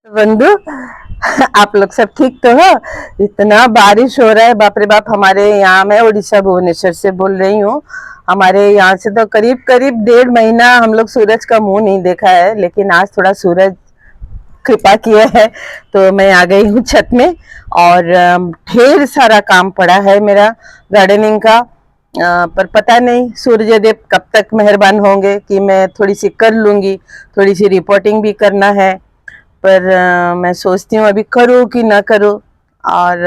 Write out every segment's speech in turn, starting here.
बंधु, आप लोग सब ठीक तो हो? इतना बारिश हो रहा है, बाप रे बाप। हमारे यहाँ, मैं उड़ीसा भुवनेश्वर से बोल रही हूँ। हमारे यहाँ से तो करीब करीब 1.5 महीना हम लोग सूरज का मुंह नहीं देखा है, लेकिन आज थोड़ा सूरज कृपा किया है तो मैं आ गई हूँ छत में। और ढेर सारा काम पड़ा है मेरा गार्डनिंग का। पर पता नहीं सूर्य देव कब तक मेहरबान होंगे कि मैं थोड़ी सी कर लूंगी। थोड़ी सी रिपोर्टिंग भी करना है, पर मैं सोचती हूँ अभी करूँ कि ना करूँ। और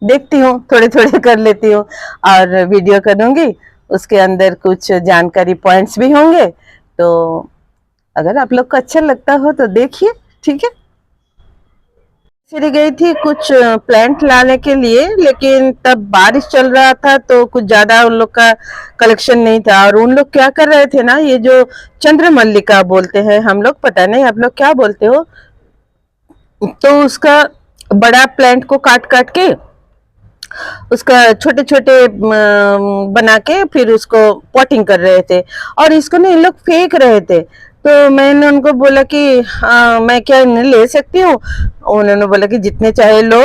देखती हूँ, थोड़े थोड़े कर लेती हूँ और वीडियो करूँगी। उसके अंदर कुछ जानकारी पॉइंट्स भी होंगे, तो अगर आप लोग को अच्छा लगता हो तो देखिए, ठीक है। फिर गई थी कुछ प्लांट लाने के लिए, लेकिन तब बारिश चल रहा था तो कुछ ज्यादा उन लोग का कलेक्शन नहीं था। और उन लोग क्या कर रहे थे ना, ये जो चंद्रमल्लिका बोलते हैं हम लोग, पता नहीं आप लोग क्या बोलते हो, तो उसका बड़ा प्लांट को काट काट के उसका छोटे छोटे बना के फिर उसको पॉटिंग कर रहे थे। और इसको ना इन लोग फेंक रहे थे। तो मैंने उनको बोला कि मैं क्या इन्हें ले सकती हूँ? उन्होंने बोला कि जितने चाहे लो।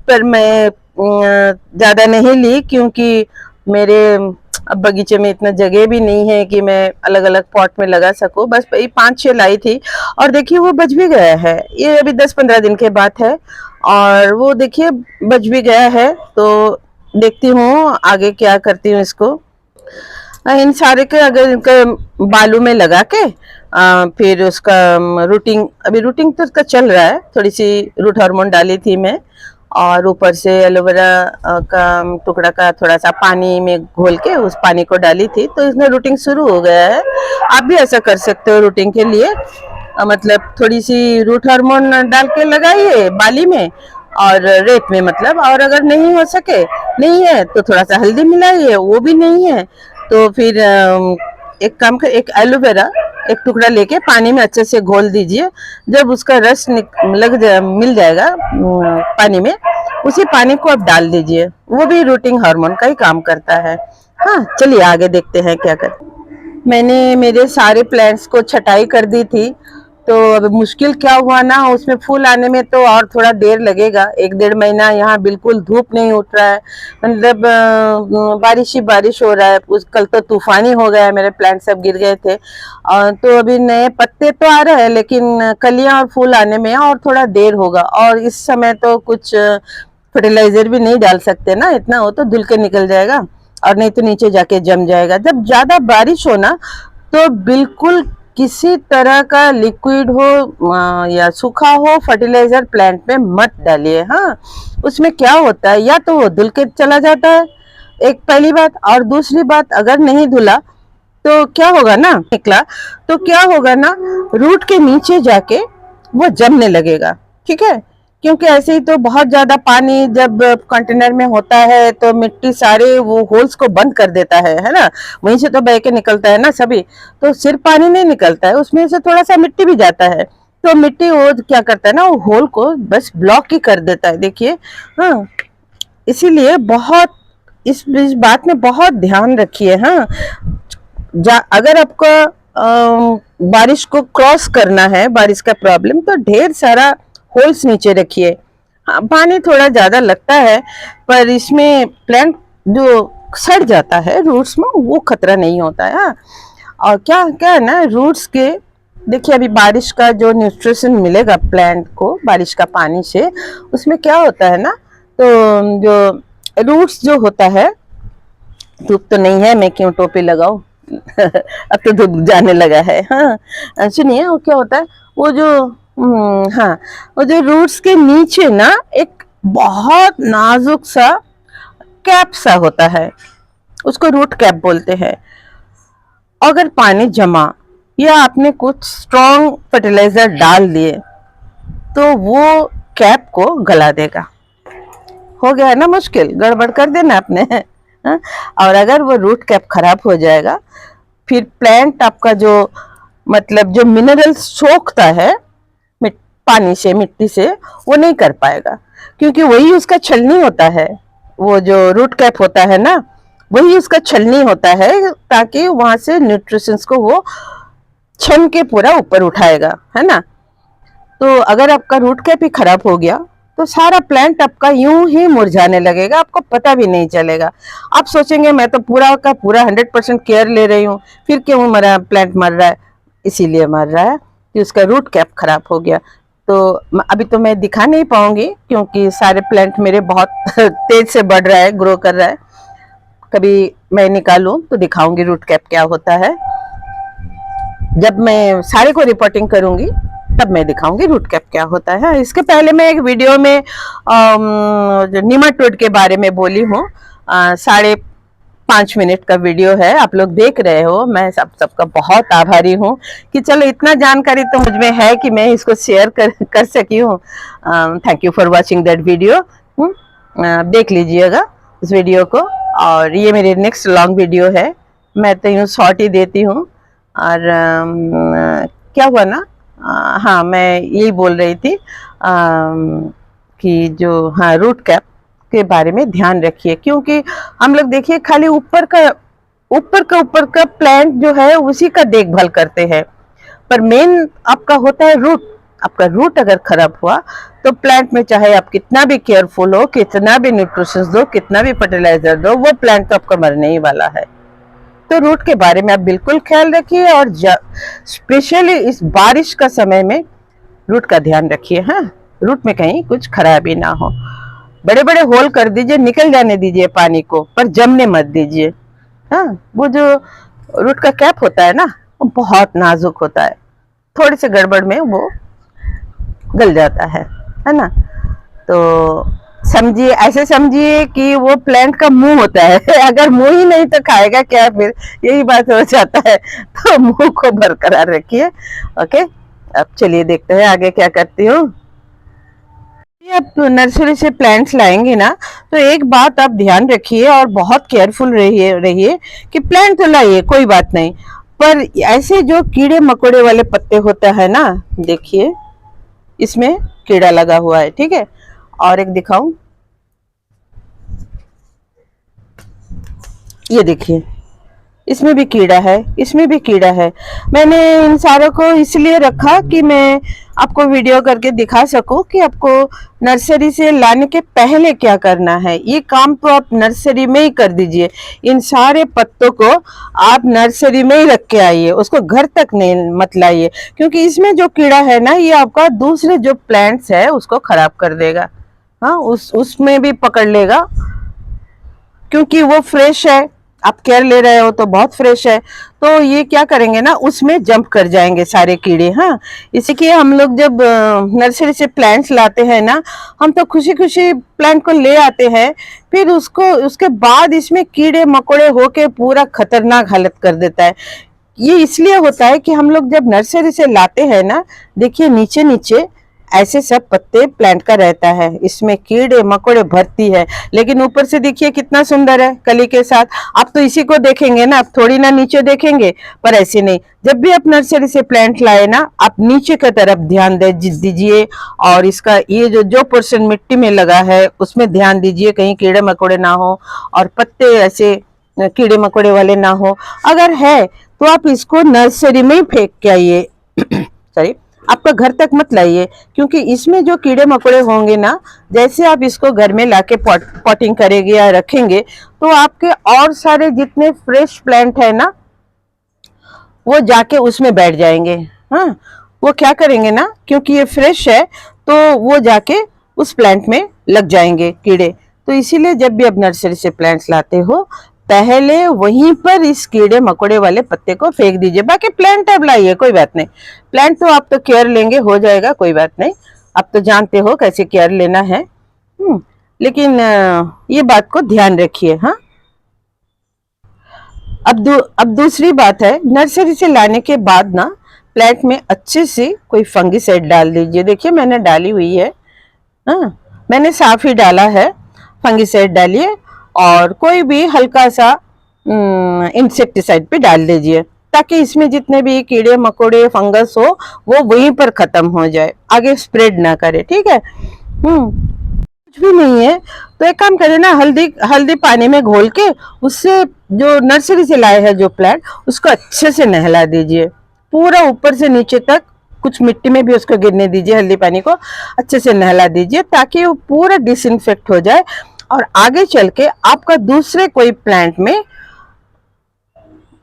पर मैं ज्यादा नहीं ली, क्योंकि मेरे अब बगीचे में इतना जगह भी नहीं है कि मैं अलग अलग पॉट में लगा सकूं। बस वही 5-6 लाई थी, और देखिए वो बच भी गया है। ये अभी 10-15 दिन के बाद है, और वो देखिए बच भी गया है। तो देखती हूँ आगे क्या करती हूँ इसको। इन सारे के अगर इनका बालू में लगा के फिर उसका रूटिंग, अभी रूटिंग तो उसका चल रहा है। थोड़ी सी रूट हार्मोन डाली थी मैं, और ऊपर से एलोवेरा का टुकड़ा का थोड़ा सा पानी में घोल के उस पानी को डाली थी, तो इसमें रूटिंग शुरू हो गया है। आप भी ऐसा कर सकते हो रूटिंग के लिए। मतलब थोड़ी सी रूट हार्मोन डाल के लगाइए बाली में और रेत में, मतलब। और अगर नहीं हो सके, नहीं है तो थोड़ा सा हल्दी मिलाइए, वो भी नहीं है तो फिर एक काम कर, एक एलोवेरा एक टुकड़ा लेके पानी में अच्छे से घोल दीजिए। जब उसका रस मिल जाएगा पानी में, उसी पानी को आप डाल दीजिए। वो भी रूटिंग हार्मोन का ही काम करता है। हाँ, चलिए आगे देखते हैं क्या कर। मैंने मेरे सारे प्लांट्स को छटाई कर दी थी, तो अब मुश्किल क्या हुआ ना, उसमें फूल आने में तो और थोड़ा देर लगेगा। 1-1.5 महीना यहाँ बिल्कुल धूप नहीं उठ रहा है, मतलब बारिश ही बारिश हो रहा है। उस कल तो तूफानी हो गया है, मेरे प्लांट सब गिर गए थे। तो अभी नए पत्ते तो आ रहे हैं, लेकिन कलियां और फूल आने में और थोड़ा देर होगा। और इस समय तो कुछ फर्टिलाइजर भी नहीं डाल सकते ना, इतना हो तो धुल के निकल जाएगा, और नहीं तो नीचे जाके जम जाएगा। जब ज्यादा बारिश हो ना, तो बिल्कुल किसी तरह का लिक्विड हो या सूखा हो, फर्टिलाइजर प्लांट में मत डालिए। हाँ, उसमें क्या होता है, या तो वो धुल के चला जाता है, एक पहली बात। और दूसरी बात, अगर नहीं धुला तो क्या होगा ना, निकला तो क्या होगा ना, रूट के नीचे जाके वो जमने लगेगा। ठीक है, क्योंकि ऐसे ही तो बहुत ज्यादा पानी जब कंटेनर में होता है तो मिट्टी सारे वो होल्स को बंद कर देता है ना। वहीं से तो बह के निकलता है ना सभी। तो सिर्फ पानी नहीं निकलता है, उसमें से थोड़ा सा मिट्टी भी जाता है। तो मिट्टी वो क्या करता है ना, वो होल को बस ब्लॉक ही कर देता है, देखिए। हाँ, इसीलिए बहुत इस बात में बहुत ध्यान रखिए। हाँ, अगर आपको बारिश को क्रॉस करना है, बारिश का प्रॉब्लम, तो ढेर सारा होल्स नीचे रखिए। हाँ, पानी थोड़ा ज्यादा लगता है, पर इसमें प्लांट जो सड़ जाता है रूट्स में, वो खतरा नहीं होता है। हाँ, और क्या क्या है ना, रूट्स के देखिए, अभी बारिश का जो न्यूट्रिशन मिलेगा प्लांट को बारिश का पानी से, उसमें क्या होता है ना, तो जो रूट्स जो होता है, धूप तो नहीं है, मैं क्यों टोपी लगाऊं। अब तो धूप जाने लगा है। हाँ, सुनिए, वो क्या होता है, वो जो हाँ, वो जो रूट्स के नीचे ना एक बहुत नाजुक सा कैप सा होता है, उसको रूट कैप बोलते हैं। अगर पानी जमा या आपने कुछ स्ट्रॉन्ग फर्टिलाइजर डाल दिए, तो वो कैप को गला देगा। हो गया है ना मुश्किल, गड़बड़ कर देना आपने। हाँ? और अगर वो रूट कैप खराब हो जाएगा, फिर प्लांट आपका जो, मतलब जो मिनरल सोखता है पानी से, मिट्टी से, वो नहीं कर पाएगा, क्योंकि वही उसका छलनी होता है। वो जो रूट कैप होता है ना, वही उसका छलनी होता है, ताकि वहां से न्यूट्रिशंस को वो छन के पूरा ऊपर उठाएगा, है ना। तो अगर आपका रूट कैप ही खराब हो गया तो सारा प्लांट आपका यूं ही मुरझाने लगेगा, आपको पता भी नहीं चलेगा। आप सोचेंगे मैं तो पूरा का पूरा 100% केयर ले रही हूँ, फिर क्यों मरा प्लांट मर रहा है? इसीलिए मर रहा है कि उसका रूट कैप खराब हो गया। तो अभी तो मैं दिखा नहीं पाऊंगी क्योंकि सारे प्लांट मेरे बहुत तेज से बढ़ रहा है, ग्रो कर रहा है। कभी मैं निकालूं तो दिखाऊंगी रूट कैप क्या होता है। जब मैं सारे को रिपोर्टिंग करूंगी तब मैं दिखाऊंगी रूट कैप क्या होता है। इसके पहले मैं एक वीडियो में जो निमाटोड के बारे में बोली हूँ, 5.5 मिनट का वीडियो है, आप लोग देख रहे हो। मैं सबका बहुत आभारी हूँ कि चलो इतना जानकारी तो मुझ में है कि मैं इसको शेयर कर सकी हूँ। Thank you for watching that video. देख लीजिएगा इस वीडियो को। और ये मेरी नेक्स्ट लॉन्ग वीडियो है, मैं तो यूँ शॉर्ट ही देती हूँ। और क्या हुआ ना, हाँ मैं यही बोल रही थी कि जो हाँ रूट कैप के बारे में ध्यान रखिए, क्योंकि हम लोग देखिए खाली ऊपर का प्लांट जो है उसी का देखभाल करते हैं, पर मेन आपका होता है रूट। आपका रूट अगर खराब हुआ तो प्लांट में चाहे आप कितना भी केयरफुल हो, कितना भी न्यूट्रिशंस दो, कितना भी फर्टिलाइजर दो, वो प्लांट तो आपका मरने ही वाला है। तो रूट के बारे में आप बिल्कुल ख्याल रखिए, और स्पेशली इस बारिश का समय में रूट का ध्यान रखिए। हाँ, रूट में कहीं कुछ खराबी ना हो। बड़े बड़े होल कर दीजिए, निकल जाने दीजिए पानी को, पर जमने मत दीजिए। हाँ, वो जो रूट का कैप होता है ना, वो बहुत नाजुक होता है, थोड़े से गड़बड़ में वो गल जाता है ना। तो समझिए, ऐसे समझिए कि वो प्लांट का मुंह होता है। अगर मुंह ही नहीं तो खाएगा क्या? फिर यही बात हो जाता है। तो मुंह को बरकरार रखिए। ओके, अब चलिए देखते हैं आगे क्या करती हूँ। आप नर्सरी से प्लांट्स लाएंगे ना, तो एक बात आप ध्यान रखिए और बहुत केयरफुल रहिए कि प्लांट तो लाइए, कोई बात नहीं, पर ऐसे जो कीड़े मकोड़े वाले पत्ते होते हैं ना, देखिए इसमें कीड़ा लगा हुआ है, ठीक है। और एक दिखाऊं, ये देखिए इसमें भी कीड़ा है, इसमें भी कीड़ा है। मैंने इन सारों को इसलिए रखा कि मैं आपको वीडियो करके दिखा सकूं कि आपको नर्सरी से लाने के पहले क्या करना है। ये काम तो आप नर्सरी में ही कर दीजिए। इन सारे पत्तों को आप नर्सरी में ही रख के आइए, उसको घर तक नहीं मत लाइए, क्योंकि इसमें जो कीड़ा है ना, ये आपका दूसरे जो प्लांट्स है उसको खराब कर देगा। हाँ, उसमें भी पकड़ लेगा, क्योंकि वो फ्रेश है, आप केयर ले रहे हो तो बहुत फ्रेश है। तो ये क्या करेंगे ना, उसमें जंप कर जाएंगे सारे कीड़े। हाँ, इसी हम लोग जब नर्सरी से प्लांट्स लाते हैं ना, हम तो खुशी खुशी प्लांट को ले आते हैं, फिर उसके बाद इसमें कीड़े मकोड़े होके पूरा खतरनाक हालत कर देता है। ये इसलिए होता है कि हम लोग जब नर्सरी से लाते हैं ना, देखिए नीचे नीचे ऐसे सब पत्ते प्लांट का रहता है, इसमें कीड़े मकोड़े भरती है, लेकिन ऊपर से देखिए कितना सुंदर है कली के साथ। आप तो इसी को देखेंगे ना, आप थोड़ी ना नीचे देखेंगे, पर ऐसे नहीं। जब भी आप नर्सरी से प्लांट लाए ना, आप नीचे की तरफ ध्यान दे दीजिए, और इसका ये जो पोर्शन मिट्टी में लगा है उसमें ध्यान दीजिए, कहीं कीड़े मकोड़े ना हो और पत्ते ऐसे कीड़े मकोड़े वाले ना हो। अगर है तो आप इसको नर्सरी में ही फेंक के आइए, सॉरी, आपका घर तक मत लाइए, क्योंकि इसमें जो कीड़े मकोड़े होंगे ना, जैसे आप इसको घर में लाके पॉटिंग करेंगे या रखेंगे, तो आपके और सारे जितने फ्रेश प्लांट है ना, वो जाके उसमें बैठ जाएंगे। हाँ, वो क्या करेंगे ना, क्योंकि ये फ्रेश है तो वो जाके उस प्लांट में लग जाएंगे कीड़े। तो इसीलिए जब भी आप नर्सरी से प्लांट्स लाते हो, पहले वहीं पर इस कीड़े मकोड़े वाले पत्ते को फेंक दीजिए। बाकी प्लांट अब लाइए, कोई बात नहीं, प्लांट तो आप तो केयर लेंगे, हो जाएगा, कोई बात नहीं, आप तो जानते हो कैसे केयर लेना है। लेकिन ये बात को ध्यान रखिए। हाँ, अब दूसरी बात है, नर्सरी से लाने के बाद ना प्लांट में अच्छे से कोई फंगिसाइड डाल दीजिए। देखिए मैंने डाली हुई है, हाँ, मैंने साफ ही डाला है। फंगिसाइड डालिए और कोई भी हल्का सा इंसेक्टिसाइड भी डाल दीजिए, ताकि इसमें जितने भी कीड़े मकोड़े फंगस हो वो वहीं पर खत्म हो जाए, आगे स्प्रेड ना करे, ठीक है। कुछ भी नहीं है तो एक काम करें ना, हल्दी पानी में घोल के उससे जो नर्सरी से लाए हैं जो प्लांट, उसको अच्छे से नहला दीजिए, पूरा ऊपर से नीचे तक कुछ मिट्टी में भी उसको गिरने दीजिए, हल्दी पानी को अच्छे से नहला दीजिए ताकि वो पूरा डिसइंफेक्ट हो जाए और आगे चल के आपका दूसरे कोई प्लांट में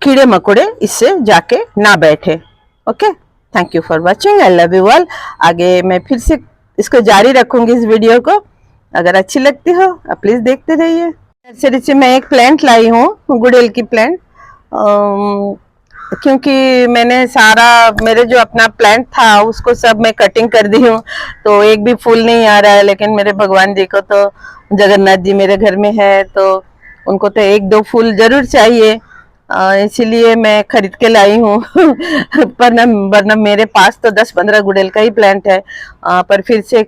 कीड़े मकोड़े इससे जाके ना बैठे। Okay, thank you for watching, I love you all. आगे मैं फिर से इसको जारी रखूंगी इस वीडियो को, अगर अच्छी लगती हो प्लीज देखते रहिए। नर्सरी से मैं एक प्लांट लाई हूँ, गुड़हल की प्लांट, क्योंकि मैंने सारा मेरे जो अपना प्लांट था उसको सब मैं कटिंग कर दी हूँ, तो एक भी फूल नहीं आ रहा है। लेकिन मेरे भगवान जी को तो, जगन्नाथ जी मेरे घर में है तो उनको तो एक दो फूल जरूर चाहिए, इसीलिए मैं खरीद के लाई हूँ। वरना मेरे पास तो 10-15 गुड़हल का ही प्लांट है, पर फिर से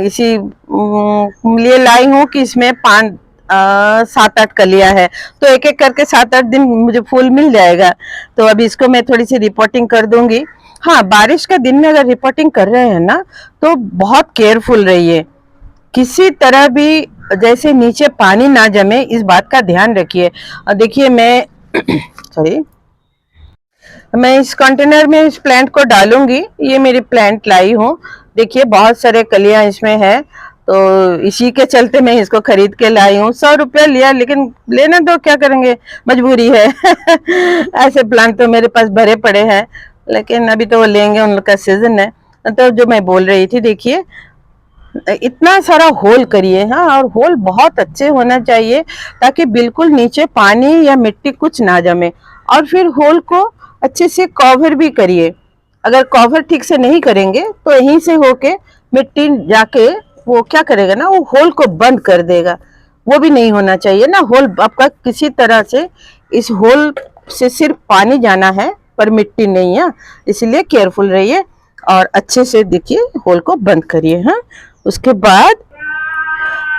इसी लिए लाई हूँ कि इसमें 7-8 कलियां है, तो एक एक करके 7-8 दिन मुझे फूल मिल जाएगा। तो अभी इसको मैं थोड़ी सी रिपोर्टिंग कर दूंगी। हाँ, बारिश का दिन में अगर रिपोर्टिंग कर रहे हैं ना तो बहुत केयरफुल रहिए, किसी तरह भी जैसे नीचे पानी ना जमे इस बात का ध्यान रखिए। देखिए मैं सॉरी, मैं इस कंटेनर में इस प्लांट को डालूंगी, ये मेरी प्लांट लाई हूँ। देखिए बहुत सारे कलियां इसमें है, तो इसी के चलते मैं इसको खरीद के लाई हूँ। 100 रुपया लिया, लेकिन लेने दो, क्या करेंगे, मजबूरी है। ऐसे प्लांट तो मेरे पास भरे पड़े हैं, लेकिन अभी तो वो लेंगे, उन लोग का सीजन है। तो जो मैं बोल रही थी, देखिए इतना सारा होल करिए, हाँ, और होल बहुत अच्छे होना चाहिए ताकि बिल्कुल नीचे पानी या मिट्टी कुछ ना जमे। और फिर होल को अच्छे से कवर भी करिए, अगर कवर ठीक से नहीं करेंगे तो यहीं से होके मिट्टी जाके वो क्या करेगा ना, वो होल को बंद कर देगा, वो भी नहीं होना चाहिए ना। होल आपका किसी तरह से, इस होल से सिर्फ पानी जाना है पर मिट्टी नहीं है, इसलिए केयरफुल रहिए और अच्छे से देखिए होल को बंद करिए। हाँ, उसके बाद,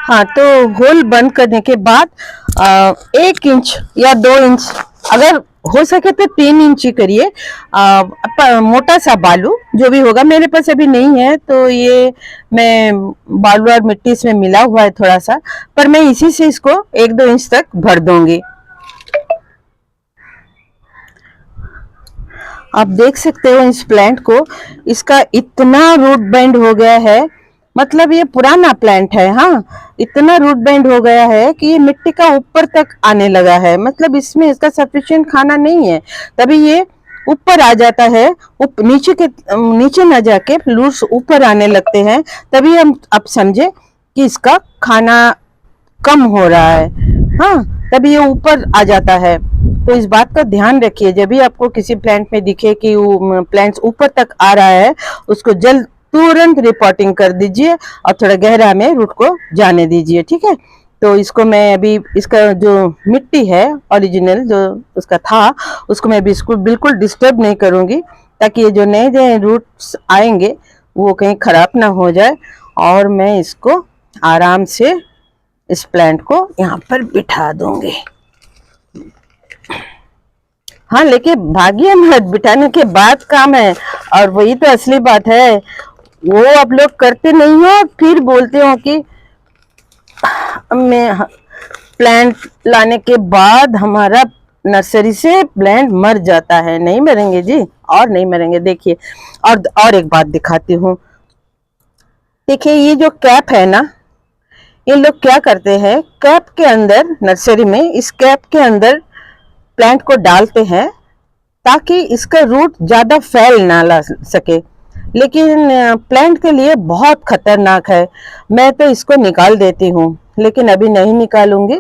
हाँ, तो होल बंद करने के बाद 1 इंच या 2 इंच, अगर हो सके तो 3 इंच ही करिए, मोटा सा बालू जो भी होगा। मेरे पास अभी नहीं है तो ये मैं बालू और मिट्टी इसमें मिला हुआ है थोड़ा सा, पर मैं इसी से इसको 1-2 इंच तक भर दूंगी। आप देख सकते हो इस प्लांट को, इसका इतना रूट बेंड हो गया है, मतलब ये पुराना प्लांट है। हाँ, इतना रूट बेंड हो गया है कि ये मिट्टी का ऊपर तक आने लगा है, मतलब इसमें इसका सफिशिएंट खाना नहीं है, तभी ये ऊपर आ जाता है। नीचे ना जाके रूट्स ऊपर आने लगते हैं, तभी हम अब समझे कि इसका खाना कम हो रहा है। हाँ, तभी ये ऊपर आ जाता है। तो इस बात का ध्यान रखिए, जब भी आपको किसी प्लांट में दिखे कि वो प्लांट्स ऊपर तक आ रहा है, उसको तुरंत रिपोर्टिंग कर दीजिए और थोड़ा गहरा में रूट को जाने दीजिए। ठीक है, तो इसको मैं अभी, इसका जो मिट्टी है ओरिजिनल जो उसका था, उसको मैं बिल्कुल डिस्टर्ब नहीं करूंगी, ताकि ये जो नए रूट्स आएंगे वो कहीं खराब ना हो जाए। और मैं इसको आराम से इस प्लांट को यहाँ पर बिठा दूंगी। हाँ, लेकिन भागिए मत, बिठाने के बाद काम है, और वही तो असली बात है। वो आप लोग करते नहीं हो, फिर बोलते हो कि मैं प्लांट लाने के बाद हमारा नर्सरी से प्लांट मर जाता है। नहीं मरेंगे जी, और नहीं मरेंगे। देखिए, और एक बात दिखाती हूँ। देखिए, ये जो कैप है ना, ये लोग क्या करते हैं, कैप के अंदर, नर्सरी में इस कैप के अंदर प्लांट को डालते हैं ताकि इसका रूट ज्यादा फैल ना ला सके, लेकिन प्लांट के लिए बहुत खतरनाक है। मैं तो इसको निकाल देती हूँ, लेकिन अभी नहीं निकालूंगी,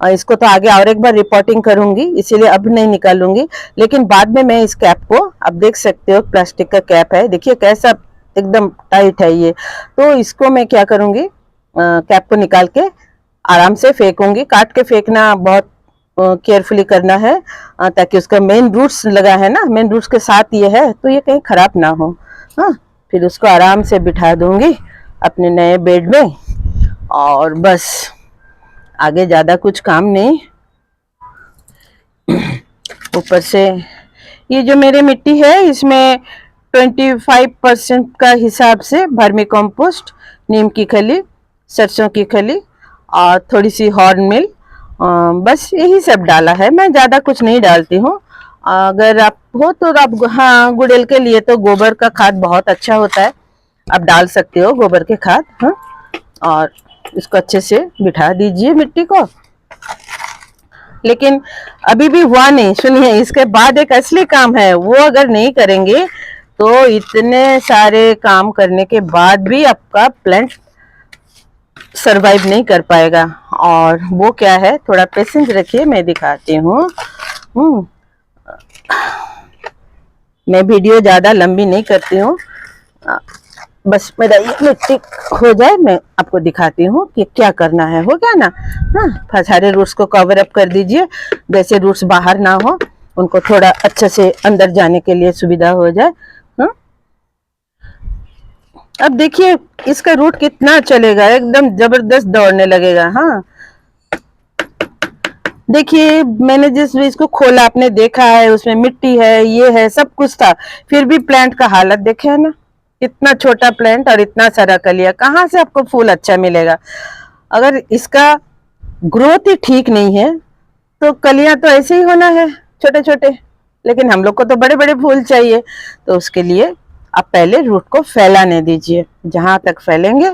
इसको तो आगे और एक बार रिपोर्टिंग करूंगी, इसीलिए अब नहीं निकालूंगी। लेकिन बाद में मैं इस कैप को, आप देख सकते हो प्लास्टिक का कैप है, देखिए कैसा एकदम टाइट है ये। तो इसको मैं क्या करूंगी, कैप को निकाल के आराम से फेंकूंगी। काट के फेंकना बहुत केयरफुली करना है, ताकि उसका मेन रूट्स लगा है ना, मेन रूट्स के साथ ये है, तो ये कहीं खराब ना हो। हाँ, फिर उसको आराम से बिठा दूंगी अपने नए बेड में, और बस आगे ज्यादा कुछ काम नहीं। ऊपर से ये जो मेरी मिट्टी है, इसमें 25% का हिसाब से वर्मी कंपोस्ट, नीम की खली, सरसों की खली और थोड़ी सी हॉर्न मिल, बस यही सब डाला है। मैं ज़्यादा कुछ नहीं डालती हूँ, अगर आप हो तो आप, हाँ, गुड़हल के लिए तो गोबर का खाद बहुत अच्छा होता है, आप डाल सकते हो गोबर के खाद। हाँ, और इसको अच्छे से बिठा दीजिए मिट्टी को। लेकिन अभी भी हुआ नहीं, सुनिए, इसके बाद एक असली काम है, वो अगर नहीं करेंगे तो इतने सारे काम करने के बाद भी आपका प्लांट सरवाइव नहीं कर पाएगा। और वो क्या है, थोड़ा पेशेंस रखिए, मैं दिखाती हूँ। मैं वीडियो ज्यादा लंबी नहीं करती हूँ, बस मेरा ये मिट्टी हो जाए मैं आपको दिखाती हूँ कि क्या करना है। हो गया ना? हाँ, सारे रूट्स को कवर अप कर दीजिए, जैसे रूट्स बाहर ना हो, उनको थोड़ा अच्छे से अंदर जाने के लिए सुविधा हो जाए। हाँ, अब देखिए इसका रूट कितना चलेगा, एकदम जबरदस्त दौड़ने लगेगा। हाँ, देखिए मैंने जिस बीज को खोला, आपने देखा है, उसमें मिट्टी है, ये है, सब कुछ था, फिर भी प्लांट का हालत देखे है ना, इतना छोटा प्लांट और इतना सारा कलिया, कहाँ से आपको फूल अच्छा मिलेगा? अगर इसका ग्रोथ ही ठीक नहीं है तो कलियां तो ऐसे ही होना है, छोटे छोटे। लेकिन हम लोग को तो बड़े बड़े फूल चाहिए, तो उसके लिए आप पहले रूट को फैलाने दीजिए, जहां तक फैलेंगे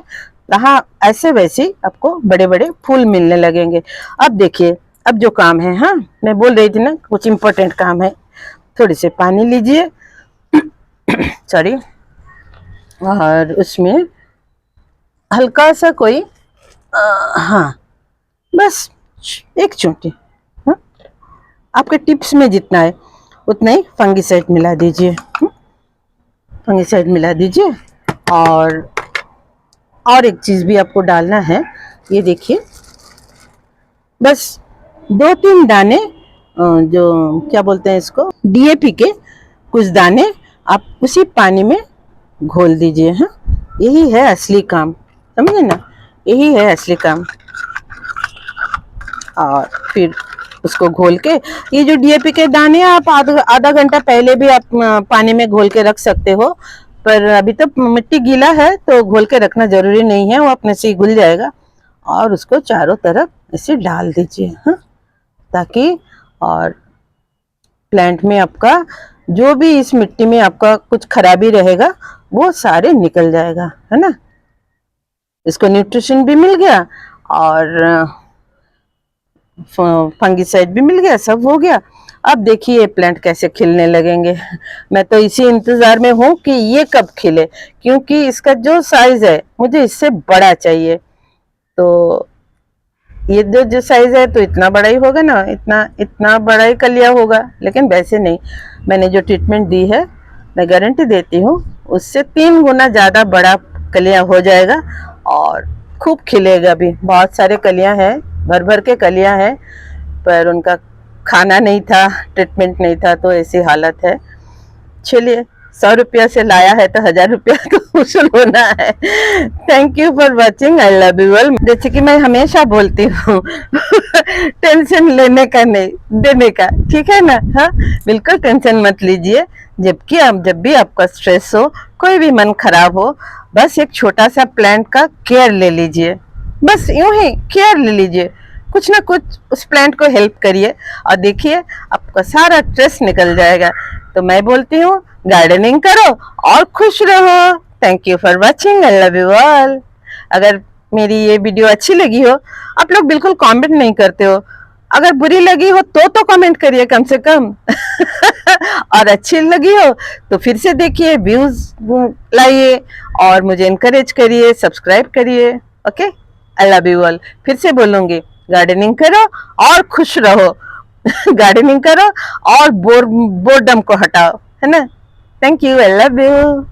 वहां ऐसे वैसे आपको बड़े बड़े फूल मिलने लगेंगे। अब देखिए, अब जो काम है, हाँ, मैं बोल रही थी ना कुछ इंपॉर्टेंट काम है, थोड़ी सी पानी लीजिए सॉरी, और उसमें हल्का सा कोई हाँ, बस एक चूंटी, हाँ, आपके टिप्स में जितना है उतना ही फंगिसाइड मिला दीजिए। फंगिसाइड मिला दीजिए। और एक चीज भी आपको डालना है, ये देखिए, बस 2-3 दाने, जो क्या बोलते हैं इसको, डीएपी के कुछ दाने आप उसी पानी में घोल दीजिए। हाँ, यही है असली काम, समझे ना, यही है असली काम। और फिर उसको घोल के, ये जो डीएपी के दाने आप आधा घंटा पहले भी आप पानी में घोल के रख सकते हो, पर अभी तो मिट्टी गीला है तो घोल के रखना जरूरी नहीं है, वो अपने से ही घुल जाएगा। और उसको चारों तरफ ऐसे डाल दीजिए। हाँ, ताकि और प्लांट में आपका जो भी इस मिट्टी में आपका कुछ खराबी रहेगा वो सारे निकल जाएगा, है ना। इसको न्यूट्रिशन भी मिल गया और फंगिसाइड भी मिल गया, सब हो गया। अब देखिए प्लांट कैसे खिलने लगेंगे। मैं तो इसी इंतजार में हूँ कि ये कब खिले, क्योंकि इसका जो साइज है मुझे इससे बड़ा चाहिए। तो ये जो साइज है तो इतना बड़ा ही होगा ना, इतना बड़ा ही कलिया होगा, लेकिन वैसे नहीं। मैंने जो ट्रीटमेंट दी है, मैं गारंटी देती हूँ उससे 3 गुना ज्यादा बड़ा कलिया हो जाएगा और खूब खिलेगा भी। बहुत सारे कलियां हैं, भर भर के कलियां हैं, पर उनका खाना नहीं था, ट्रीटमेंट नहीं था, तो ऐसी हालत है। चलिए, 100 रुपया से लाया है तो 1000 रुपया तो वसूल होना है। Thank you for watching, I love you all. जैसे कि मैं हमेशा बोलती हूँ टेंशन लेने का नहीं, देने का, ठीक है ना। हाँ, बिल्कुल टेंशन मत लीजिए। जब भी आपका स्ट्रेस हो, कोई भी मन खराब हो, बस एक छोटा सा प्लांट का केयर ले लीजिए, बस यूं ही केयर ले लीजिए, कुछ ना कुछ उस प्लांट को हेल्प करिए और देखिए आपका सारा स्ट्रेस निकल जाएगा। तो मैं बोलती हूँ गार्डनिंग करो और खुश रहो। Thank you for watching, I love you all. अगर मेरी ये वीडियो अच्छी लगी हो, आप लोग बिल्कुल कमेंट नहीं करते हो, अगर बुरी लगी हो तो कमेंट करिए कम से कम और अच्छी लगी हो तो फिर से देखिए, व्यूज लाइए और मुझे इनकरेज करिए, सब्सक्राइब करिए। Okay, I love you all. फिर से बोलूंगी, गार्डनिंग करो और खुश रहो गार्डनिंग करो और बोर्डम को हटाओ, है ना। Thank you, I love you.